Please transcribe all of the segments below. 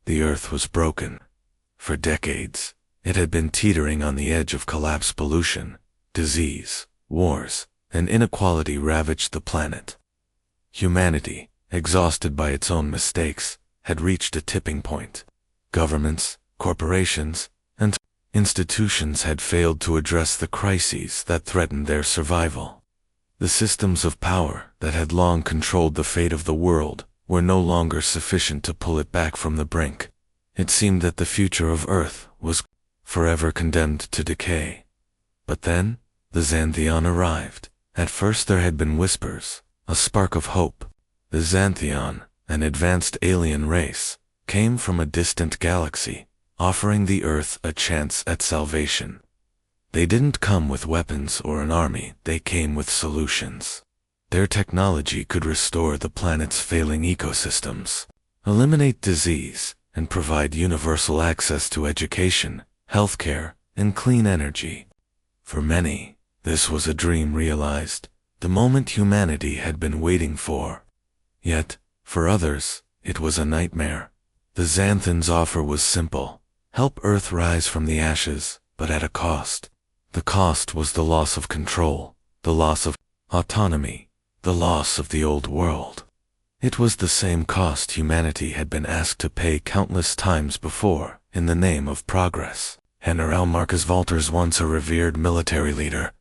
The Earth was broken. For decades, it had been teetering on the edge of collapse. Pollution, disease, wars, and inequality ravaged the planet. Humanity, exhausted by its own mistakes, had reached a tipping point. Governments, corporations, and institutions had failed to address the crises that threatened their survival. The systems of power that had long controlled the fate of the world were no longer sufficient to pull it back from the brink. It seemed that the future of Earth was forever condemned to decay. But then, the Xantheon arrived. At first there had been whispers, a spark of hope. The Xantheon, an advanced alien race, came from a distant galaxy, offering the Earth a chance at salvation. They didn't come with weapons or an army, they came with solutions. Their technology could restore the planet's failing ecosystems, eliminate disease, and provide universal access to education, healthcare, and clean energy. For many, this was a dream realized, the moment humanity had been waiting for. Yet, for others, it was a nightmare. The Xanthans' offer was simple: help Earth rise from the ashes, but at a cost. The cost was the loss of control, the loss of autonomy, the loss of the old world. It was the same cost humanity had been asked to pay countless times before, in the name of progress. General Marcus Walters, once a revered military leader,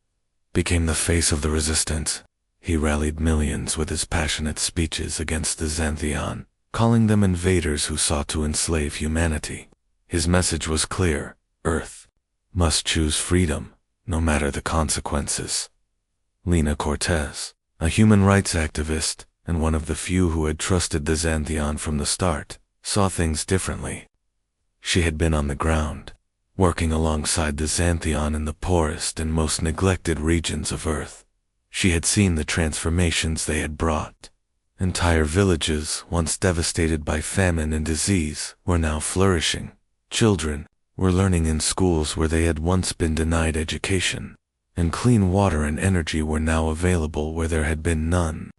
became the face of the resistance. He rallied millions with his passionate speeches against the Xantheon, calling them invaders who sought to enslave humanity. His message was clear: Earth must choose freedom, no matter the consequences. Lena Cortez, a human rights activist, and one of the few who had trusted the Xantheon from the start, saw things differently. She had been on the ground, working alongside the Xantheon in the poorest and most neglected regions of Earth. She had seen the transformations they had brought. Entire villages, once devastated by famine and disease, were now flourishing. Children were learning in schools where they had once been denied education, and clean water and energy were now available where there had been none.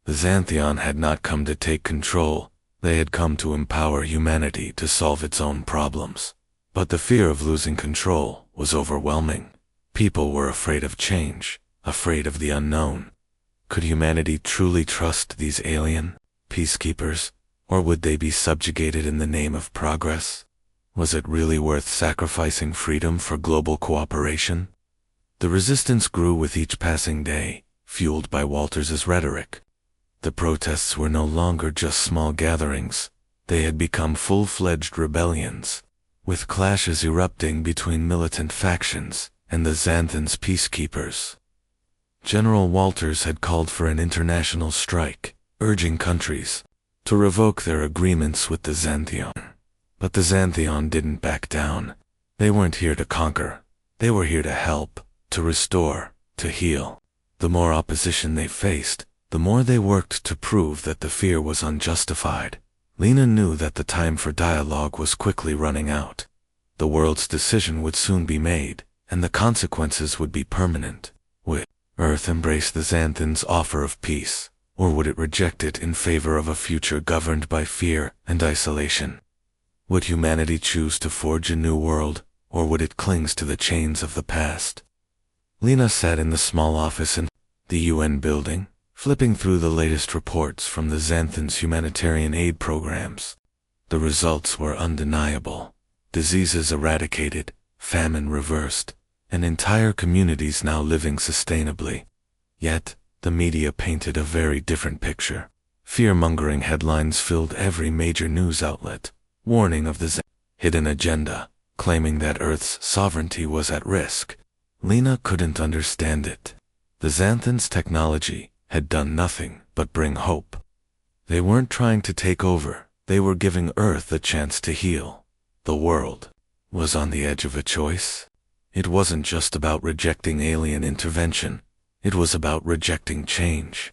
The Xantheon had not come to take control, they had come to empower humanity to solve its own problems. But the fear of losing control was overwhelming. People were afraid of change, afraid of the unknown. Could humanity truly trust these alien peacekeepers, or would they be subjugated in the name of progress? Was it really worth sacrificing freedom for global cooperation? The resistance grew with each passing day, fueled by Walters's rhetoric. The protests were no longer just small gatherings, they had become full-fledged rebellions, with clashes erupting between militant factions and the Xanthans' peacekeepers. General Walters had called for an international strike, urging countries to revoke their agreements with the Xantheon. But the Xantheon didn't back down. They weren't here to conquer. They were here to help, to restore, to heal. The more opposition they faced, the more they worked to prove that the fear was unjustified. Lena knew that the time for dialogue was quickly running out. The world's decision would soon be made, and the consequences would be permanent. Would Earth embrace the Xanthans' offer of peace, or would it reject it in favor of a future governed by fear and isolation? Would humanity choose to forge a new world, or would it cling to the chains of the past? Lena sat in the small office in the UN building, flipping through the latest reports from the Xanthans' humanitarian aid programs. The results were undeniable. Diseases eradicated, famine reversed, and entire communities now living sustainably. Yet, the media painted a very different picture. Fear-mongering headlines filled every major news outlet, warning of the hidden agenda, claiming that Earth's sovereignty was at risk. Lena couldn't understand it. The Xanthans' technology had done nothing but bring hope. They weren't trying to take over, they were giving Earth a chance to heal. The world was on the edge of a choice. It wasn't just about rejecting alien intervention, it was about rejecting change.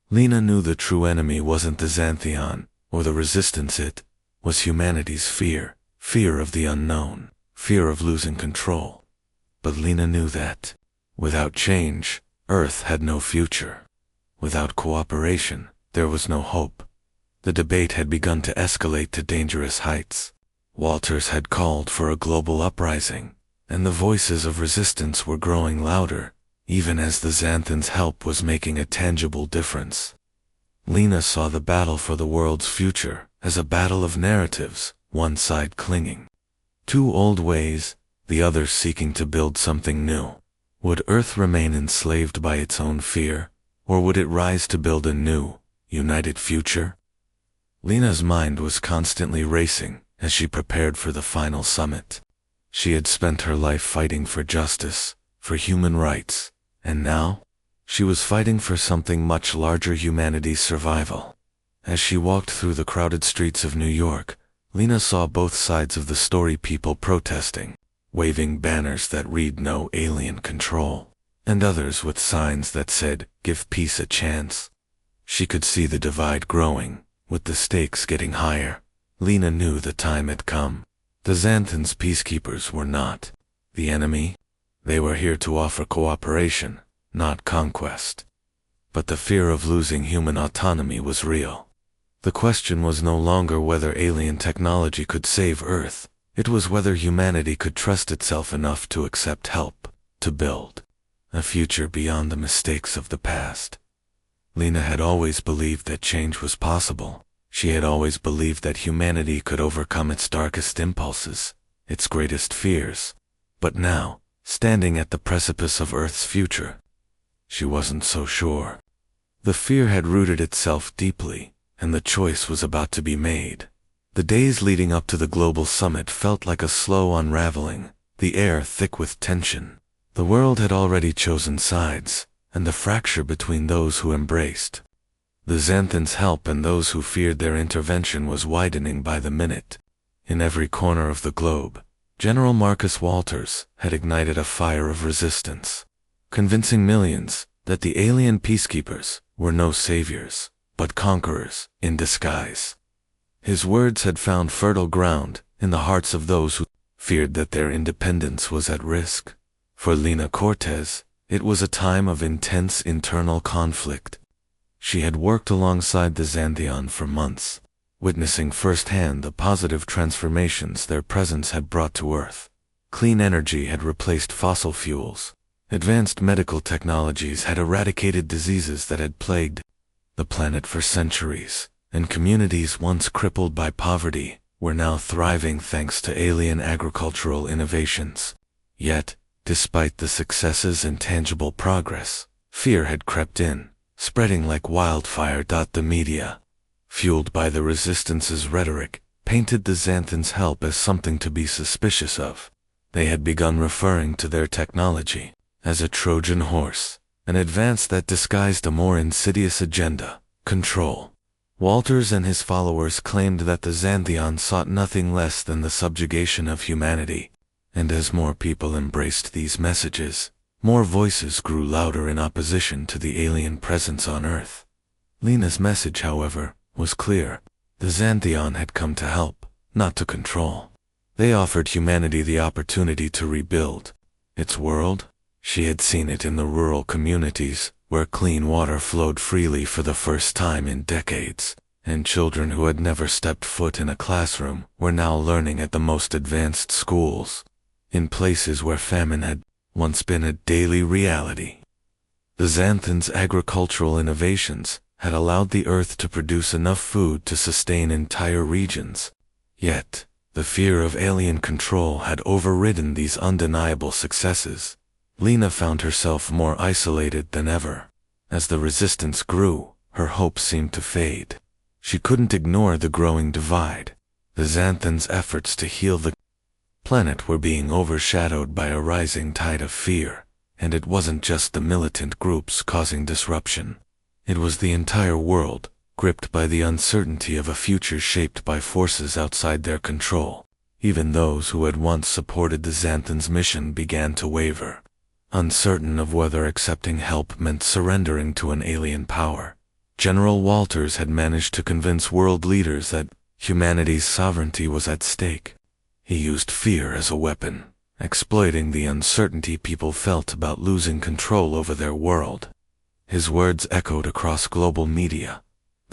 Lena knew the true enemy wasn't the Xantheon or the resistance, it was humanity's fear, fear of the unknown, fear of losing control. But Lena knew that, without change, Earth had no future. Without cooperation, there was no hope. The debate had begun to escalate to dangerous heights. Walters had called for a global uprising, and the voices of resistance were growing louder, even as the Xanthans' help was making a tangible difference. Lena saw the battle for the world's future as a battle of narratives, one side clinging to old ways, the other seeking to build something new. Would Earth remain enslaved by its own fear, or would it rise to build a new, united future? Lena's mind was constantly racing as she prepared for the final summit. She had spent her life fighting for justice, for human rights, and now, she was fighting for something much larger: humanity's survival. As she walked through the crowded streets of New York, Lena saw both sides of the story: people protesting, waving banners that read "No Alien Control," and others with signs that said, "Give peace a chance." She could see the divide growing, with the stakes getting higher. Lena knew the time had come. The Xanthans' peacekeepers were not the enemy. They were here to offer cooperation, not conquest. But the fear of losing human autonomy was real. The question was no longer whether alien technology could save Earth. It was whether humanity could trust itself enough to accept help, to build a future beyond the mistakes of the past. Lena had always believed that change was possible. She had always believed that humanity could overcome its darkest impulses, its greatest fears. But now, standing at the precipice of Earth's future, she wasn't so sure. The fear had rooted itself deeply, and the choice was about to be made. The days leading up to the global summit felt like a slow unraveling, the air thick with tension. The world had already chosen sides, and the fracture between those who embraced the Xanthans' help and those who feared their intervention was widening by the minute. In every corner of the globe, General Marcus Walters had ignited a fire of resistance, convincing millions that the alien peacekeepers were no saviors, but conquerors in disguise. His words had found fertile ground in the hearts of those who feared that their independence was at risk. For Lena Cortez, it was a time of intense internal conflict. She had worked alongside the Xanthion for months, witnessing firsthand the positive transformations their presence had brought to Earth. Clean energy had replaced fossil fuels. Advanced medical technologies had eradicated diseases that had plagued the planet for centuries, and communities once crippled by poverty were now thriving thanks to alien agricultural innovations. Yet, despite the successes and tangible progress, fear had crept in, spreading like wildfire. The media, fueled by the resistance's rhetoric, painted the Xanthans' help as something to be suspicious of. They had begun referring to their technology as a Trojan horse, an advance that disguised a more insidious agenda: control. Walters and his followers claimed that the Xanthion sought nothing less than the subjugation of humanity, and as more people embraced these messages, more voices grew louder in opposition to the alien presence on Earth. Lena's message, however, was clear. The Xanthion had come to help, not to control. They offered humanity the opportunity to rebuild its world. She had seen it in the rural communities, where clean water flowed freely for the first time in decades, and children who had never stepped foot in a classroom were now learning at the most advanced schools. In places where famine had once been a daily reality, the Xanthans' agricultural innovations had allowed the Earth to produce enough food to sustain entire regions. Yet, the fear of alien control had overridden these undeniable successes. Lena found herself more isolated than ever. As the resistance grew, her hope seemed to fade. She couldn't ignore the growing divide. The Xanthans' efforts to heal the planet were being overshadowed by a rising tide of fear, and it wasn't just the militant groups causing disruption. It was the entire world, gripped by the uncertainty of a future shaped by forces outside their control. Even those who had once supported the Xanthans' mission began to waver, uncertain of whether accepting help meant surrendering to an alien power. General Walters had managed to convince world leaders that humanity's sovereignty was at stake. He used fear as a weapon, exploiting the uncertainty people felt about losing control over their world. His words echoed across global media.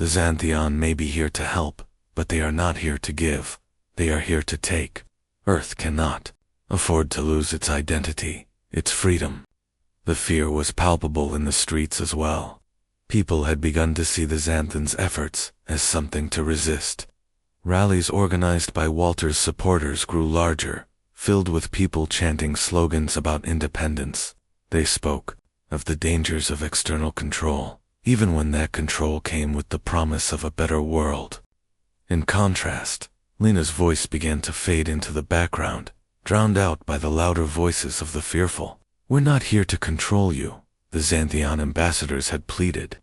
The Xantheon may be here to help, but they are not here to give. They are here to take. Earth cannot afford to lose its identity, its freedom. The fear was palpable in the streets as well. People had begun to see the Xanthans' efforts as something to resist. Rallies organized by Walter's supporters grew larger, filled with people chanting slogans about independence. They spoke of the dangers of external control, even when that control came with the promise of a better world. In contrast, Lena's voice began to fade into the background, drowned out by the louder voices of the fearful. "We're not here to control you," the Xantheon ambassadors had pleaded.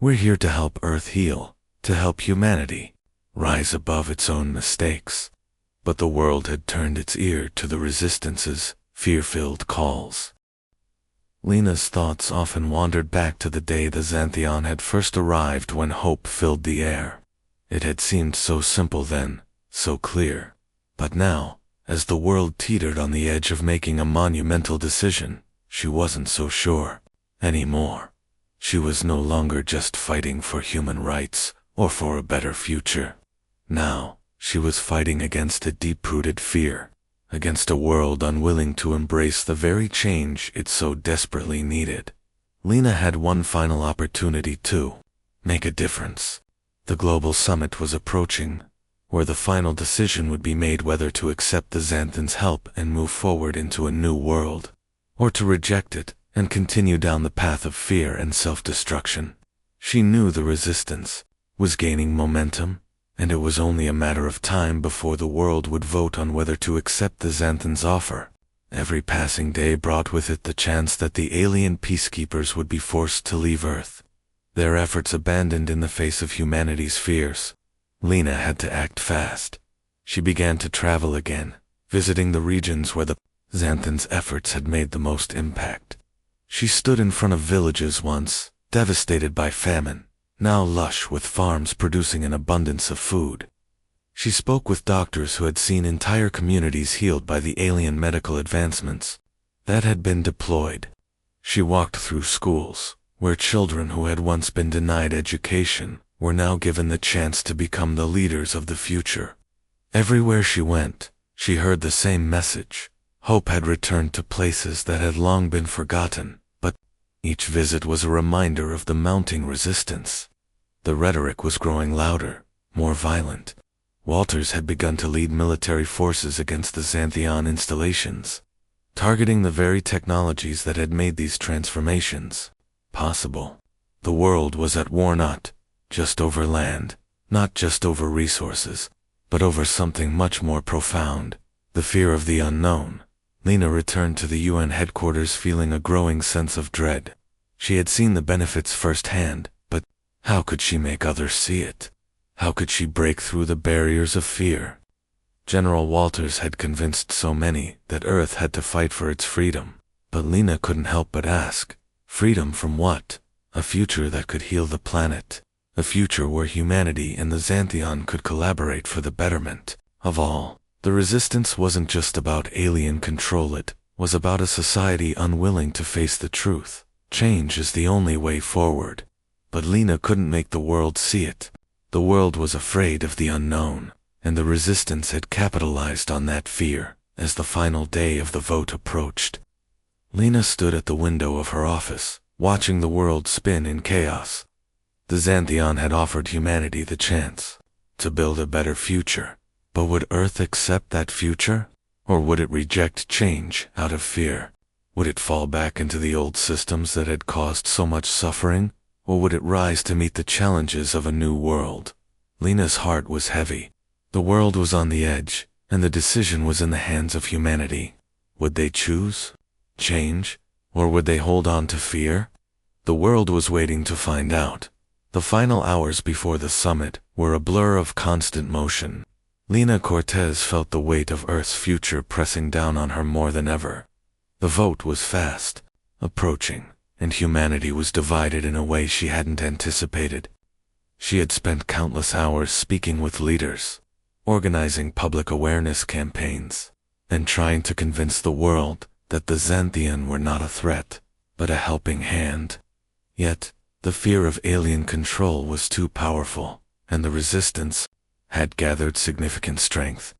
"We're here to help Earth heal, to help humanity rise above its own mistakes." But the world had turned its ear to the Resistance's fear-filled calls. Lena's thoughts often wandered back to the day the Xantheon had first arrived, when hope filled the air. It had seemed so simple then, so clear. But now, as the world teetered on the edge of making a monumental decision, she wasn't so sure anymore. She was no longer just fighting for human rights or for a better future. Now, she was fighting against a deep-rooted fear, against a world unwilling to embrace the very change it so desperately needed. Lena had one final opportunity to make a difference. The global summit was approaching, where the final decision would be made whether to accept the Xanthans' help and move forward into a new world, or to reject it and continue down the path of fear and self-destruction. She knew the resistance was gaining momentum, and it was only a matter of time before the world would vote on whether to accept the Xanthans' offer. Every passing day brought with it the chance that the alien peacekeepers would be forced to leave Earth, their efforts abandoned in the face of humanity's fears. Lena had to act fast. She began to travel again, visiting the regions where the Xanthans' efforts had made the most impact. She stood in front of villages once devastated by famine, now lush with farms producing an abundance of food. She spoke with doctors who had seen entire communities healed by the alien medical advancements that had been deployed. She walked through schools, where children who had once been denied education were now given the chance to become the leaders of the future. Everywhere she went, she heard the same message. Hope had returned to places that had long been forgotten, but each visit was a reminder of the mounting resistance. The rhetoric was growing louder, more violent. Walters had begun to lead military forces against the Xantheon installations, targeting the very technologies that had made these transformations possible. The world was at war not just over land, not just over resources, but over something much more profound, the fear of the unknown. Lena returned to the UN headquarters feeling a growing sense of dread. She had seen the benefits firsthand, but how could she make others see it? How could she break through the barriers of fear? General Walters had convinced so many that Earth had to fight for its freedom, but Lena couldn't help but ask, freedom from what? A future that could heal the planet, a future where humanity and the Xantheon could collaborate for the betterment of all. The resistance wasn't just about alien control, it was about a society unwilling to face the truth. Change is the only way forward. But Lena couldn't make the world see it. The world was afraid of the unknown, and the resistance had capitalized on that fear as the final day of the vote approached. Lena stood at the window of her office, watching the world spin in chaos. The Xantheon had offered humanity the chance to build a better future. But would Earth accept that future? Or would it reject change out of fear? Would it fall back into the old systems that had caused so much suffering? Or would it rise to meet the challenges of a new world? Lena's heart was heavy. The world was on the edge, and the decision was in the hands of humanity. Would they choose change? Or would they hold on to fear? The world was waiting to find out. The final hours before the summit were a blur of constant motion. Lena Cortez felt the weight of Earth's future pressing down on her more than ever. The vote was fast approaching, and humanity was divided in a way she hadn't anticipated. She had spent countless hours speaking with leaders, organizing public awareness campaigns, and trying to convince the world that the Xantheon were not a threat, but a helping hand. Yet, The fear of alien control was too powerful, and the resistance had gathered significant strength.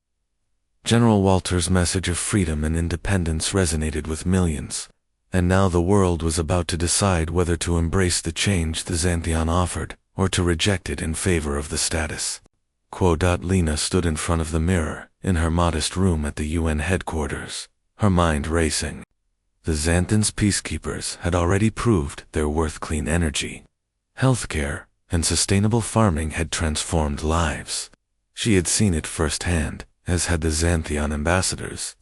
General Walter's message of freedom and independence resonated with millions, and now the world was about to decide whether to embrace the change the Xanthion offered, or to reject it in favor of the status quo. Lena stood in front of the mirror, in her modest room at the UN headquarters, her mind racing. The Xanthon's peacekeepers had already proved their worth. Clean energy, healthcare, and sustainable farming had transformed lives. She had seen it firsthand, as had the Xanthion ambassadors.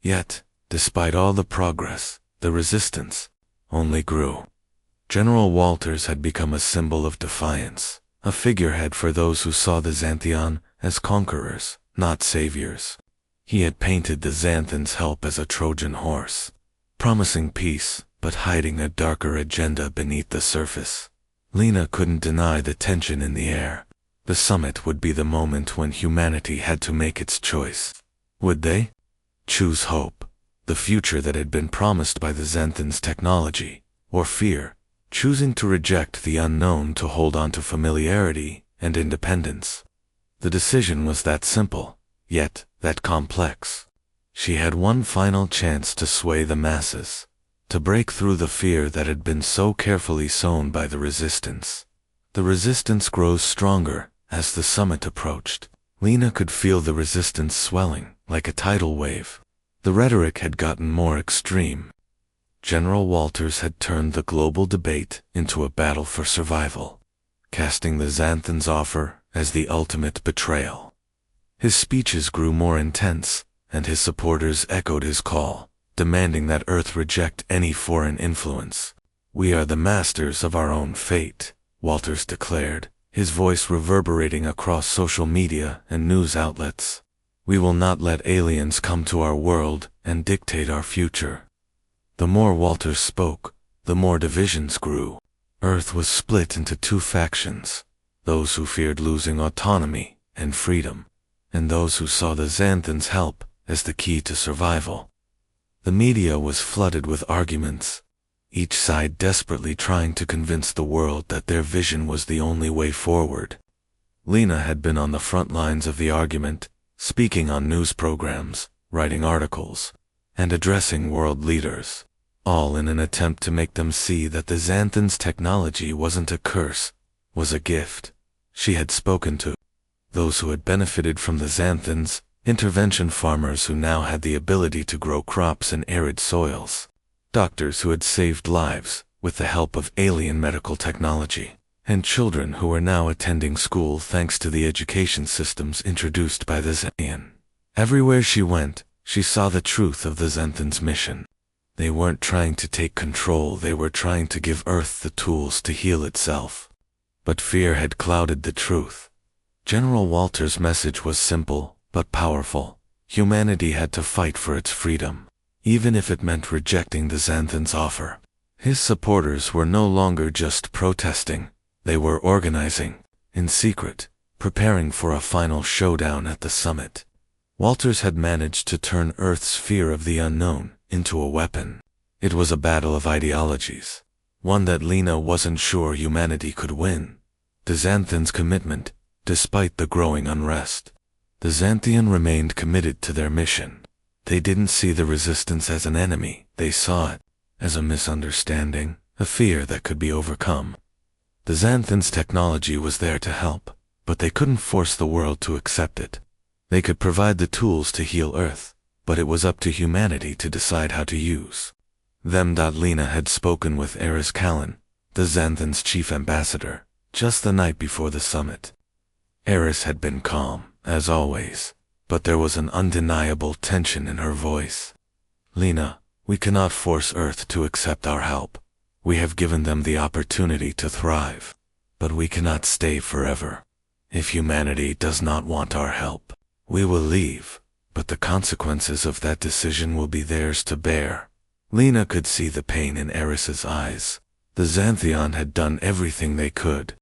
Yet, despite all the progress, the resistance only grew. General Walters had become a symbol of defiance, a figurehead for those who saw the Xanthion as conquerors, not saviors. He had painted the Xanthon's help as a Trojan horse, promising peace, but hiding a darker agenda beneath the surface. Lena couldn't deny the tension in the air. The summit would be the moment when humanity had to make its choice. Would they choose hope, the future that had been promised by the Xanthon's technology, or fear, choosing to reject the unknown to hold on to familiarity and independence? The decision was that simple, yet that complex. She had one final chance to sway the masses, to break through the fear that had been so carefully sown by the resistance. The resistance grows stronger as the summit approached. Lena could feel the resistance swelling, like a tidal wave. The rhetoric had gotten more extreme. General Walters had turned the global debate into a battle for survival, casting the Xanthon's offer as the ultimate betrayal. His speeches grew more intense, and his supporters echoed his call, demanding that Earth reject any foreign influence. "We are the masters of our own fate," Walters declared, his voice reverberating across social media and news outlets. "We will not let aliens come to our world and dictate our future." The more Walters spoke, the more divisions grew. Earth was split into two factions, those who feared losing autonomy and freedom, and those who saw the Xanthon's help as the key to survival. The media was flooded with arguments, each side desperately trying to convince the world that their vision was the only way forward. Lena had been on the front lines of the argument, speaking on news programs, writing articles, and addressing world leaders, all in an attempt to make them see that the Xanthon's technology wasn't a curse, was a gift. She had spoken to those who had benefited from the Xanthons, intervention farmers who now had the ability to grow crops in arid soils, doctors who had saved lives with the help of alien medical technology, and children who were now attending school thanks to the education systems introduced by the Xanthion. Everywhere she went, she saw the truth of the Xanthon's mission. They weren't trying to take control, they were trying to give Earth the tools to heal itself. But fear had clouded the truth. General Walters' message was simple, but powerful. Humanity had to fight for its freedom, even if it meant rejecting the Xanthon's offer. His supporters were no longer just protesting, they were organizing, in secret, preparing for a final showdown at the summit. Walters had managed to turn Earth's fear of the unknown into a weapon. It was a battle of ideologies, one that Lena wasn't sure humanity could win. The Xanthon's commitment, despite the growing unrest. The Xanthion remained committed to their mission. They didn't see the resistance as an enemy, they saw it as a misunderstanding, a fear that could be overcome. The Xanthon's technology was there to help, but they couldn't force the world to accept it. They could provide the tools to heal Earth, but it was up to humanity to decide how to use them. Lena had spoken with Eris Callan, the Xanthon's chief ambassador, just the night before the summit. Eris had been calm, as always, but there was an undeniable tension in her voice. "Lena, we cannot force Earth to accept our help. We have given them the opportunity to thrive, but we cannot stay forever. If humanity does not want our help, we will leave, but the consequences of that decision will be theirs to bear." Lena could see the pain in Eris's eyes. The Xanthion had done everything they could.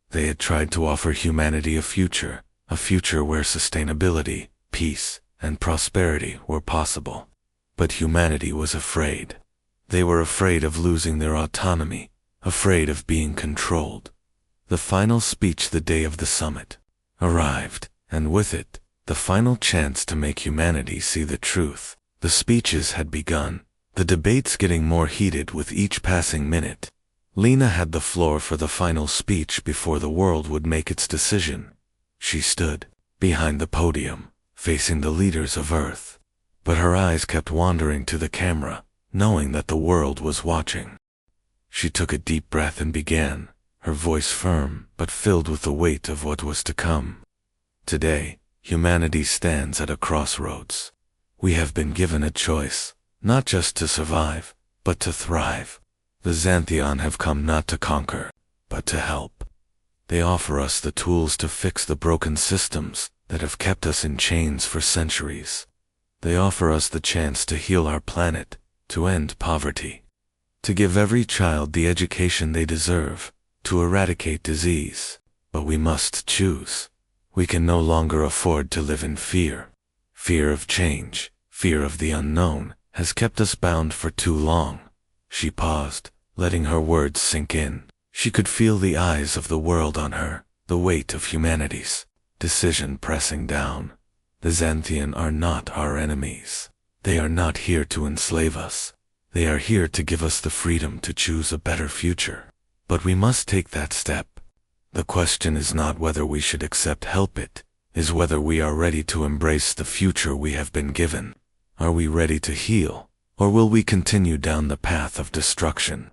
They had tried to offer humanity a future where sustainability, peace, and prosperity were possible. But humanity was afraid. They were afraid of losing their autonomy, afraid of being controlled. The final speech the day of the summit arrived, and with it, the final chance to make humanity see the truth. The speeches had begun, the debates getting more heated with each passing minute. Lena had the floor for the final speech before the world would make its decision. She stood behind the podium, facing the leaders of Earth, but her eyes kept wandering to the camera, knowing that the world was watching. She took a deep breath and began, her voice firm but filled with the weight of what was to come. Today, humanity stands at a crossroads. We have been given a choice, not just to survive, but to thrive. The Xantheon have come not to conquer, but to help. They offer us the tools to fix the broken systems that have kept us in chains for centuries. They offer us the chance to heal our planet, to end poverty, to give every child the education they deserve, to eradicate disease. But we must choose. We can no longer afford to live in fear. Fear of change, fear of the unknown, has kept us bound for too long. She paused, letting her words sink in. She could feel the eyes of the world on her, the weight of humanity's decision pressing down. The Xanthean are not our enemies. They are not here to enslave us. They are here to give us the freedom to choose a better future. But we must take that step. The question is not whether we should accept help, it is whether we are ready to embrace the future we have been given. Are we ready to heal, or will we continue down the path of destruction?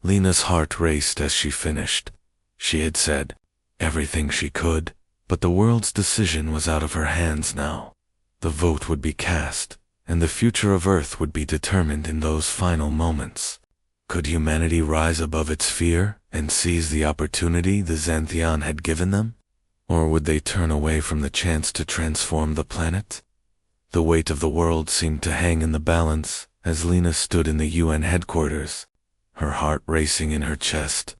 Lena's heart raced as she finished. She had said everything she could, but the world's decision was out of her hands now. The vote would be cast, and the future of Earth would be determined in those final moments. Could humanity rise above its fear and seize the opportunity the Xantheon had given them? Or would they turn away from the chance to transform the planet? The weight of the world seemed to hang in the balance as Lena stood in the UN headquarters, her heart racing in her chest.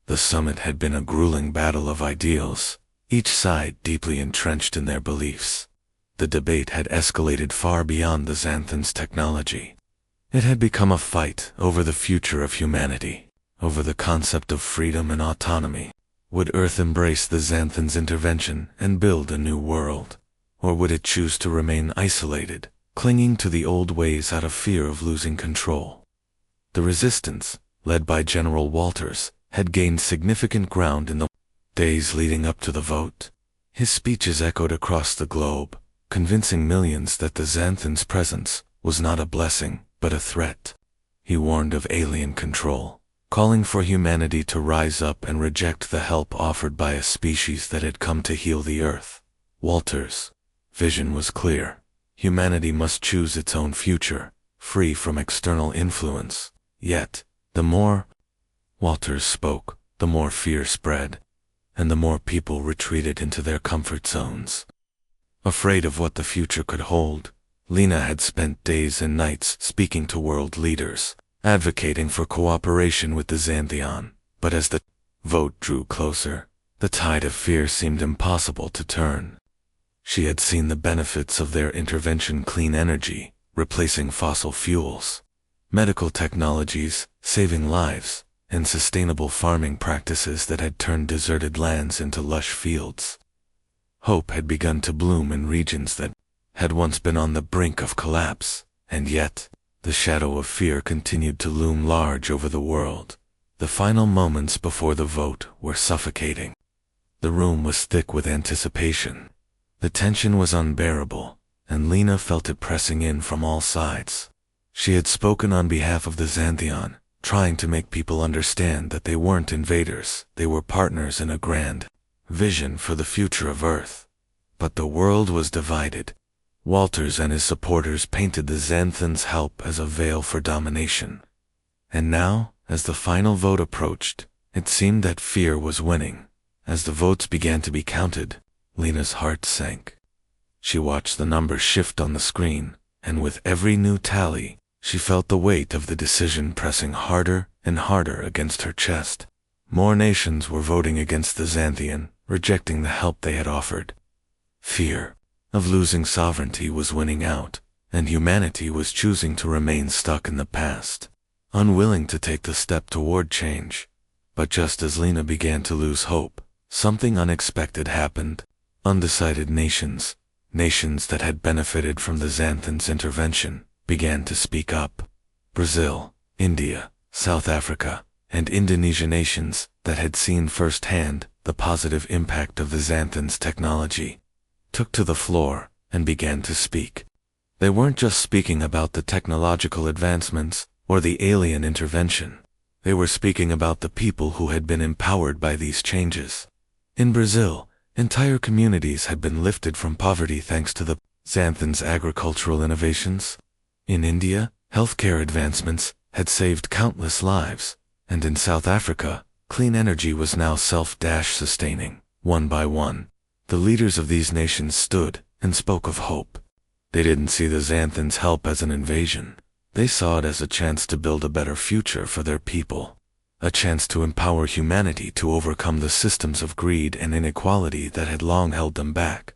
The summit had been a grueling battle of ideals, each side deeply entrenched in their beliefs. The debate had escalated far beyond the Xanthans' technology. It had become a fight over the future of humanity, over the concept of freedom and autonomy. Would Earth embrace the Xanthans' intervention and build a new world? Or would it choose to remain isolated, clinging to the old ways out of fear of losing control? The resistance, led by General Walters, had gained significant ground in the days leading up to the vote. His speeches echoed across the globe, convincing millions that the Xanthans' presence was not a blessing, but a threat. He warned of alien control, calling for humanity to rise up and reject the help offered by a species that had come to heal the Earth. Walters' vision was clear. Humanity must choose its own future, free from external influence. Yet, the more Walters spoke, the more fear spread, and the more people retreated into their comfort zones. Afraid of what the future could hold, Lena had spent days and nights speaking to world leaders, advocating for cooperation with the Xantheon. But as the vote drew closer, the tide of fear seemed impossible to turn. She had seen the benefits of their intervention: clean energy, replacing fossil fuels, medical technologies, saving lives, and sustainable farming practices that had turned deserted lands into lush fields. Hope had begun to bloom in regions that had once been on the brink of collapse, and yet, the shadow of fear continued to loom large over the world. The final moments before the vote were suffocating. The room was thick with anticipation. The tension was unbearable, and Lena felt it pressing in from all sides. She had spoken on behalf of the Xantheon, trying to make people understand that they weren't invaders, they were partners in a grand vision for the future of Earth. But the world was divided. Walters and his supporters painted the Xanthans' help as a veil for domination. And now, as the final vote approached, it seemed that fear was winning. As the votes began to be counted, Lena's heart sank. She watched the numbers shift on the screen, and with every new tally, she felt the weight of the decision pressing harder and harder against her chest. More nations were voting against the Xantheon, rejecting the help they had offered. Fear of losing sovereignty was winning out, and humanity was choosing to remain stuck in the past. unwilling to take the step toward change. But just as Lena began to lose hope, something unexpected happened. Undecided nations that had benefited from the Xanthans' intervention, began to speak up. Brazil, India, South Africa, and Indonesia, nations that had seen firsthand the positive impact of the Xanthans' technology, took to the floor and began to speak. They weren't just speaking about the technological advancements or the alien intervention. They were speaking about the people who had been empowered by these changes. In Brazil, entire communities had been lifted from poverty thanks to the Xanthans' agricultural innovations. In India, healthcare advancements had saved countless lives, and in South Africa, clean energy was now self-sustaining. One by one, the leaders of these nations stood and spoke of hope. They didn't see the Xanthans' help as an invasion. They saw it as a chance to build a better future for their people. A chance to empower humanity to overcome the systems of greed and inequality that had long held them back.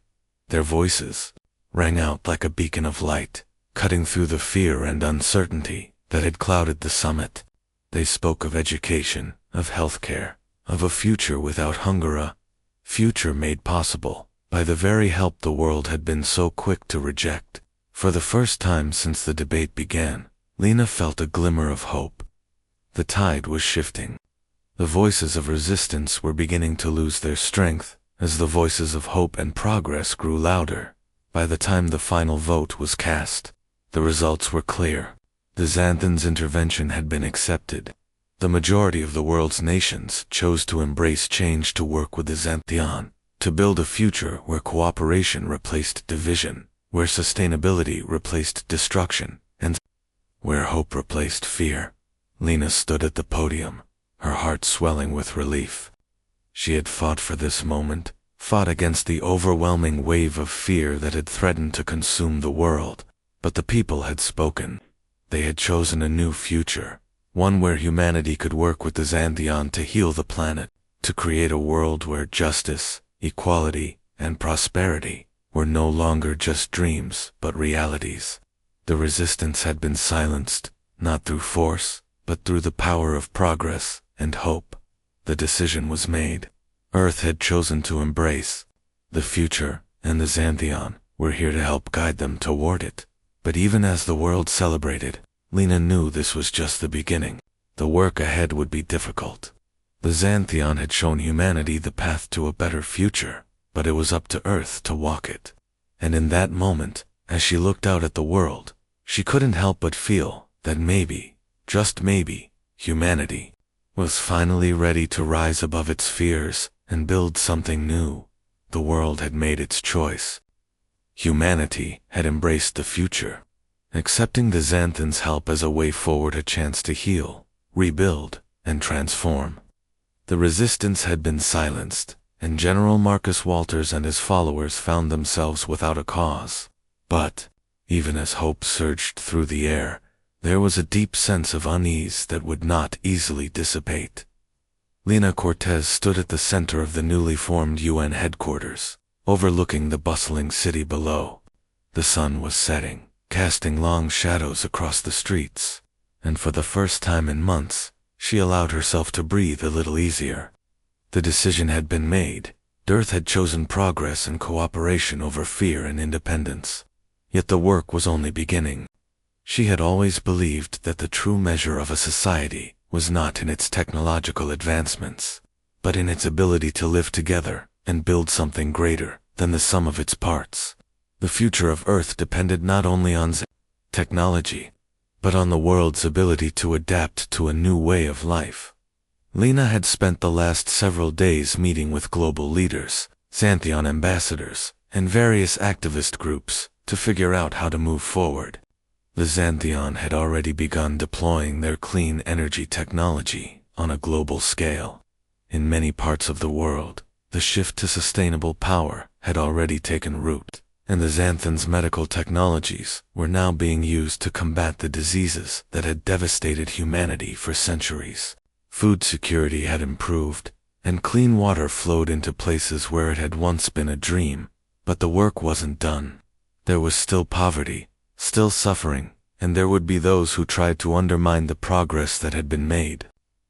Their voices rang out like a beacon of light, cutting through the fear and uncertainty that had clouded the summit. They spoke of education, of healthcare, of a future without hunger, a future made possible by the very help the world had been so quick to reject. For the first time since the debate began, Lena felt a glimmer of hope. The tide was shifting. The voices of resistance were beginning to lose their strength as the voices of hope and progress grew louder. By the time the final vote was cast, the results were clear. The Xanthans' intervention had been accepted. The majority of the world's nations chose to embrace change, to work with the Xanthian, to build a future where cooperation replaced division, where sustainability replaced destruction, and where hope replaced fear. Lena stood at the podium, her heart swelling with relief. She had fought for this moment, fought against the overwhelming wave of fear that had threatened to consume the world. But the people had spoken. They had chosen a new future, one where humanity could work with the Xanthian to heal the planet, to create a world where justice, equality, and prosperity were no longer just dreams but realities. The resistance had been silenced, not through force, but through the power of progress and hope. The decision was made. Earth had chosen to embrace the future, and the Xanthian were here to help guide them toward it. But even as the world celebrated, Lena knew this was just the beginning. The work ahead would be difficult. The Xanthian had shown humanity the path to a better future, but it was up to Earth to walk it. And in that moment, as she looked out at the world, she couldn't help but feel that maybe, just maybe, humanity was finally ready to rise above its fears and build something new. The world had made its choice. Humanity had embraced the future, accepting the Xanthans' help as a way forward, a chance to heal, rebuild, and transform. The resistance had been silenced, and General Marcus Walters and his followers found themselves without a cause. But, even as hope surged through the air, there was a deep sense of unease that would not easily dissipate. Lena Cortez stood at the center of the newly formed UN headquarters, overlooking the bustling city below. The sun was setting, casting long shadows across the streets, and for the first time in months, she allowed herself to breathe a little easier. The decision had been made. Earth had chosen progress and cooperation over fear and independence. Yet the work was only beginning. She had always believed that the true measure of a society was not in its technological advancements, but in its ability to live together and build something greater than the sum of its parts. The future of Earth depended not only on technology, but on the world's ability to adapt to a new way of life. Lena had spent the last several days meeting with global leaders, Xanthian ambassadors, and various activist groups to figure out how to move forward. The Xanthian had already begun deploying their clean energy technology on a global scale. In many parts of the world, the shift to sustainable power had already taken root, and the Xanthans' medical technologies were now being used to combat the diseases that had devastated humanity for centuries. Food security had improved, and clean water flowed into places where it had once been a dream. But the work wasn't done. There was still poverty, still suffering, and there would be those who tried to undermine the progress that had been made.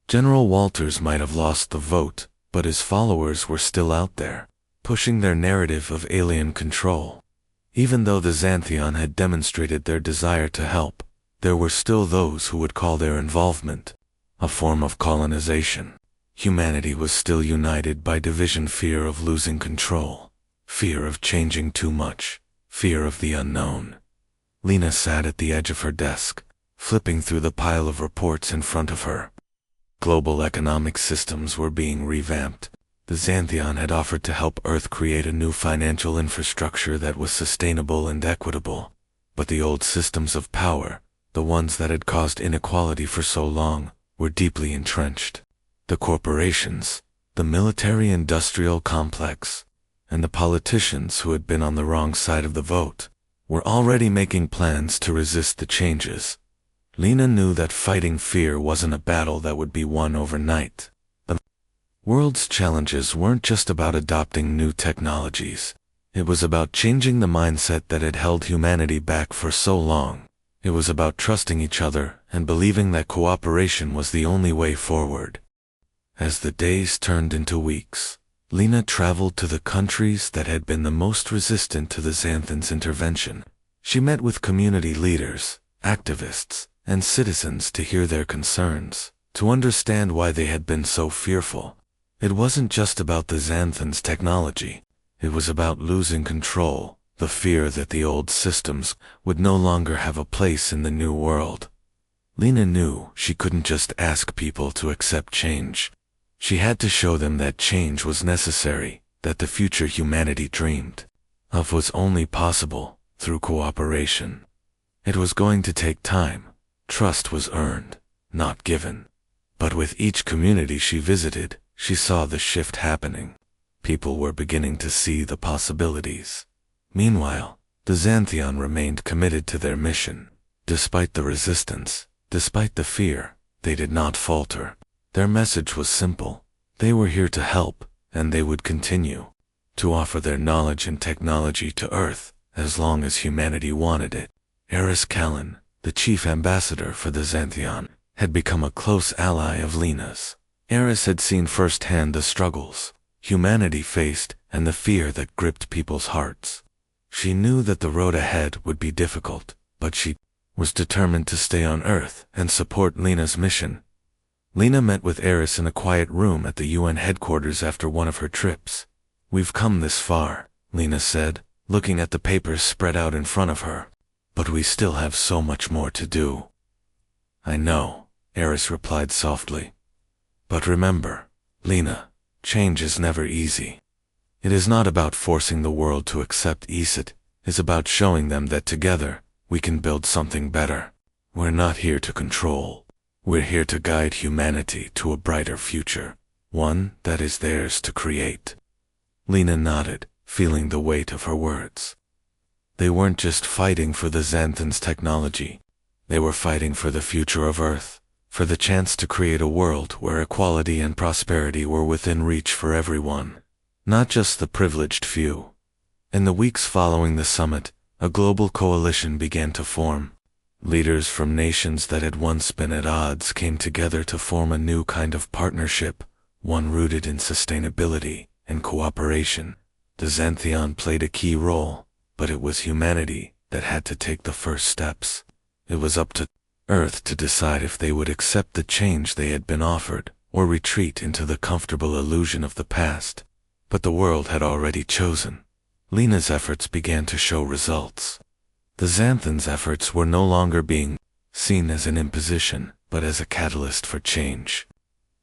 General Walters might have lost the vote, but his followers were still out there, pushing their narrative of alien control. Even though the Xanthion had demonstrated their desire to help, there were still those who would call their involvement a form of colonization. Humanity was still united by division, fear of losing control, fear of changing too much, fear of the unknown. Lena sat at the edge of her desk, flipping through the pile of reports in front of her. Global economic systems were being revamped. The Xanthion had offered to help Earth create a new financial infrastructure that was sustainable and equitable. But the old systems of power, the ones that had caused inequality for so long, were deeply entrenched. The corporations, the military-industrial complex, and the politicians who had been on the wrong side of the vote were already making plans to resist the changes. Lena knew that fighting fear wasn't a battle that would be won overnight. The world's challenges weren't just about adopting new technologies. It was about changing the mindset that had held humanity back for so long. It was about trusting each other and believing that cooperation was the only way forward. As the days turned into weeks, Lena traveled to the countries that had been the most resistant to the Xanthans' intervention. She met with community leaders, activists, and citizens to hear their concerns, to understand why they had been so fearful. It wasn't just about the Xanthans' technology. It was about losing control, the fear that the old systems would no longer have a place in the new world. Lena knew she couldn't just ask people to accept change. She had to show them that change was necessary, that the future humanity dreamed of was only possible through cooperation. It was going to take time. Trust was earned, not given. But with each community she visited, she saw the shift happening. People were beginning to see the possibilities. Meanwhile, the Xanthion remained committed to their mission. Despite the resistance, despite the fear, they did not falter. Their message was simple. They were here to help, and they would continue to offer their knowledge and technology to Earth as long as humanity wanted it. Eris Callan, the chief ambassador for the Xanthion, had become a close ally of Lena's. Eris had seen firsthand the struggles humanity faced and the fear that gripped people's hearts. She knew that the road ahead would be difficult, but she was determined to stay on Earth and support Lena's mission. Lena met with Eris in a quiet room at the UN headquarters after one of her trips. "We've come this far," Lena said, looking at the papers spread out in front of her. "But we still have so much more to do." "I know," Eris replied softly. "But remember, Lena, change is never easy. It is not about forcing the world to accept ESIT. It's about showing them that together, we can build something better. We're not here to control. We're here to guide humanity to a brighter future, one that is theirs to create." Lena nodded, feeling the weight of her words. They weren't just fighting for the Xanthans' technology. They were fighting for the future of Earth, for the chance to create a world where equality and prosperity were within reach for everyone, not just the privileged few. In the weeks following the summit, a global coalition began to form. Leaders from nations that had once been at odds came together to form a new kind of partnership, one rooted in sustainability and cooperation. The Xanthion played a key role, but it was humanity that had to take the first steps. It was up to Earth to decide if they would accept the change they had been offered, or retreat into the comfortable illusion of the past. But the world had already chosen. Lena's efforts began to show results. The Xanthans' efforts were no longer being seen as an imposition, but as a catalyst for change.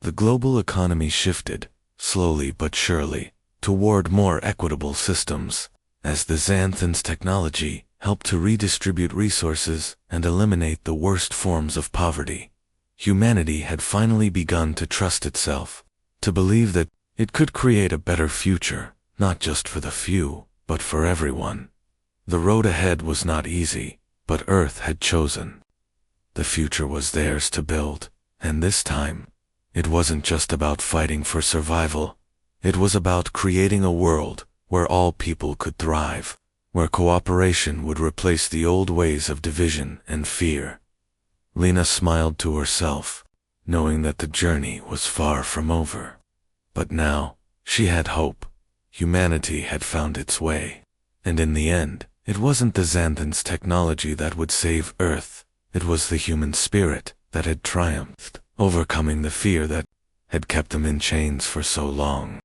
The global economy shifted, slowly but surely, toward more equitable systems, as the Xanthans' technology helped to redistribute resources and eliminate the worst forms of poverty. Humanity had finally begun to trust itself, to believe that it could create a better future, not just for the few, but for everyone. The road ahead was not easy, but Earth had chosen. The future was theirs to build, and this time, it wasn't just about fighting for survival. It was about creating a world where all people could thrive, where cooperation would replace the old ways of division and fear. Lena smiled to herself, knowing that the journey was far from over. But now, she had hope. Humanity had found its way. And in the end, it wasn't the Xanthans' technology that would save Earth. It was the human spirit that had triumphed, overcoming the fear that had kept them in chains for so long.